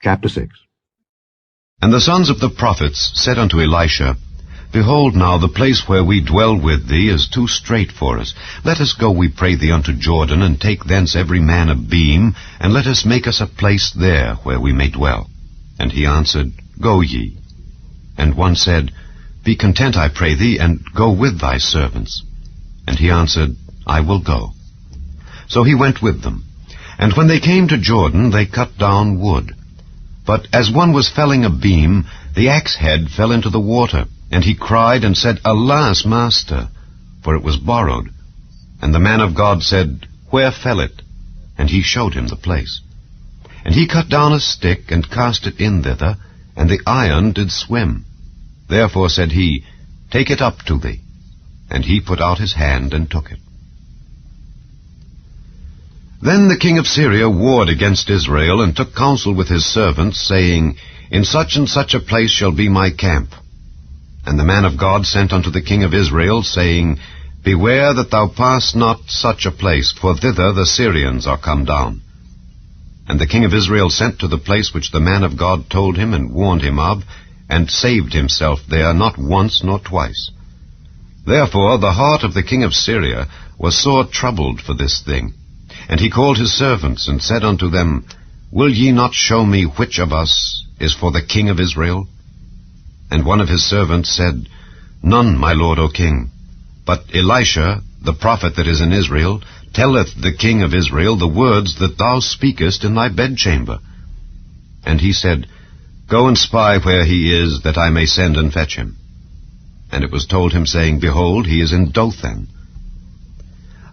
Chapter 6. And the sons of the prophets said unto Elisha, Behold now, the place where we dwell with thee is too strait for us. Let us go, we pray thee, unto Jordan, and take thence every man a beam, and let us make us a place there where we may dwell. And he answered, Go ye. And one said, Be content, I pray thee, and go with thy servants. And he answered, I will go. So he went with them. And when they came to Jordan, they cut down wood. But as one was felling a beam, the axe head fell into the water, and he cried and said, Alas, master, for it was borrowed. And the man of God said, Where fell it? And he showed him the place. And he cut down a stick, and cast it in thither, and the iron did swim. Therefore said he, Take it up to thee. And he put out his hand, and took it. Then the king of Syria warred against Israel, and took counsel with his servants, saying, In such and such a place shall be my camp. And the man of God sent unto the king of Israel, saying, Beware that thou pass not such a place, for thither the Syrians are come down. And the king of Israel sent to the place which the man of God told him and warned him of, and saved himself there not once nor twice. Therefore the heart of the king of Syria was sore troubled for this thing. And he called his servants, and said unto them, Will ye not show me which of us is for the king of Israel? And one of his servants said, None, my lord, O king. But Elisha, the prophet that is in Israel, telleth the king of Israel the words that thou speakest in thy bedchamber. And he said, Go and spy where he is, that I may send and fetch him. And it was told him, saying, Behold, he is in Dothan.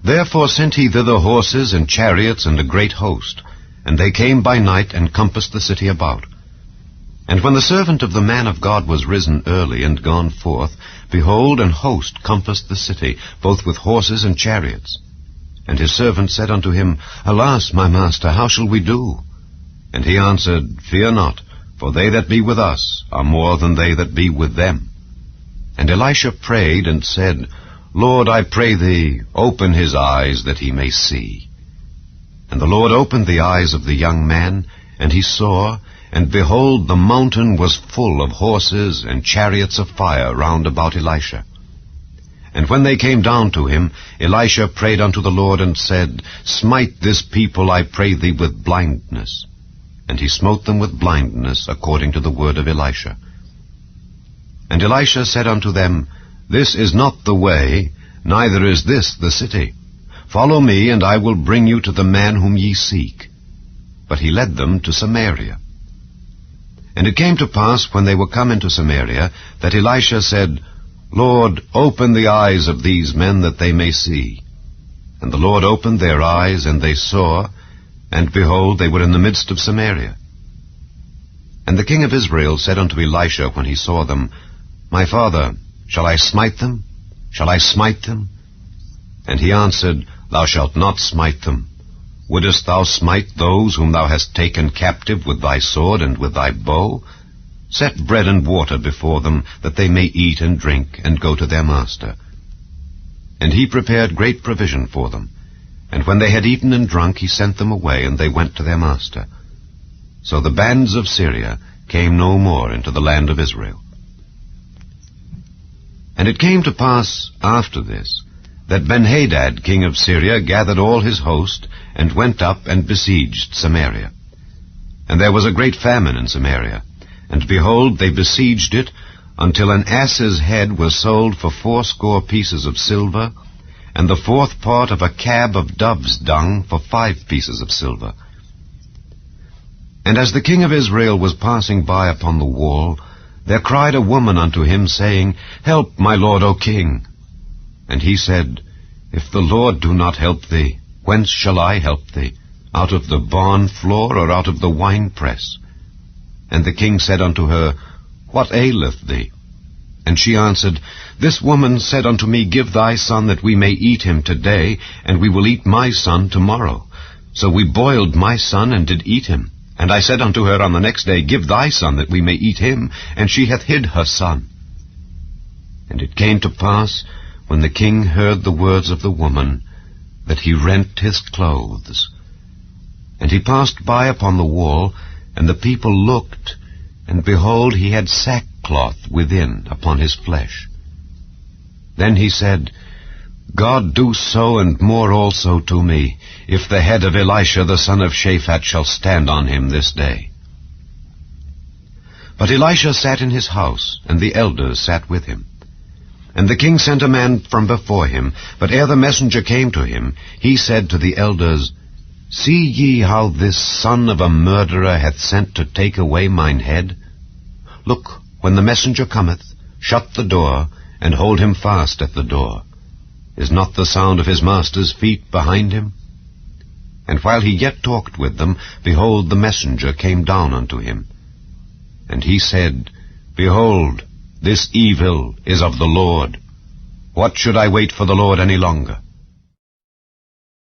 Therefore sent he thither horses and chariots and a great host, and they came by night and compassed the city about. And when the servant of the man of God was risen early and gone forth, behold, an host compassed the city, both with horses and chariots. And his servant said unto him, Alas, my master, how shall we do? And he answered, Fear not, for they that be with us are more than they that be with them. And Elisha prayed and said, Lord, I pray thee, open his eyes that he may see. And the Lord opened the eyes of the young man, and he saw, and behold, the mountain was full of horses and chariots of fire round about Elisha. And when they came down to him, Elisha prayed unto the Lord, and said, Smite this people, I pray thee, with blindness. And he smote them with blindness, according to the word of Elisha. And Elisha said unto them, This is not the way, neither is this the city. Follow me, and I will bring you to the man whom ye seek. But he led them to Samaria. And it came to pass, when they were come into Samaria, that Elisha said, Lord, open the eyes of these men, that they may see. And the Lord opened their eyes, and they saw, and behold, they were in the midst of Samaria. And the king of Israel said unto Elisha, when he saw them, My father, shall I smite them? Shall I smite them? And he answered, Thou shalt not smite them. Wouldest thou smite those whom thou hast taken captive with thy sword and with thy bow? Set bread and water before them, that they may eat and drink, and go to their master. And he prepared great provision for them. And when they had eaten and drunk, he sent them away, and they went to their master. So the bands of Syria came no more into the land of Israel. And it came to pass after this, that BEN-HADAD, king of Syria, gathered all his host, and went up and besieged Samaria. And there was a great famine in Samaria, and behold, they besieged it, until an ass's head was sold for 80 pieces of silver, and the 4th part of a cab of dove's dung for 5 pieces of silver. And as the king of Israel was passing by upon the wall, there cried a woman unto him, saying, Help, my lord, O king. And he said, If the Lord do not help thee, whence shall I help thee? Out of the barn floor, or out of the winepress? And the king said unto her, What aileth thee? And she answered, This woman said unto me, Give thy son, that we may eat him today, and we will eat my son tomorrow. So we boiled my son, and did eat him. And I said unto her on the next day, Give thy son, that we may eat him. And she hath hid her son. And it came to pass, when the king heard the words of the woman, that he rent his clothes. And he passed by upon the wall, And the people looked, and behold, he had sackcloth within upon his flesh. Then he said, God do so and more also to me, if the head of Elisha the son of Shaphat shall stand on him this day. But Elisha sat in his house, and the elders sat with him. And the king sent a man from before him, but ere the messenger came to him, he said to the elders, See ye how this son of a murderer hath sent to take away mine head? Look, when the messenger cometh, shut the door, and hold him fast at the door. Is not the sound of his master's feet behind him? And while he yet talked with them, behold, the messenger came down unto him. And he said, Behold, this evil is of the Lord. What should I wait for the Lord any longer?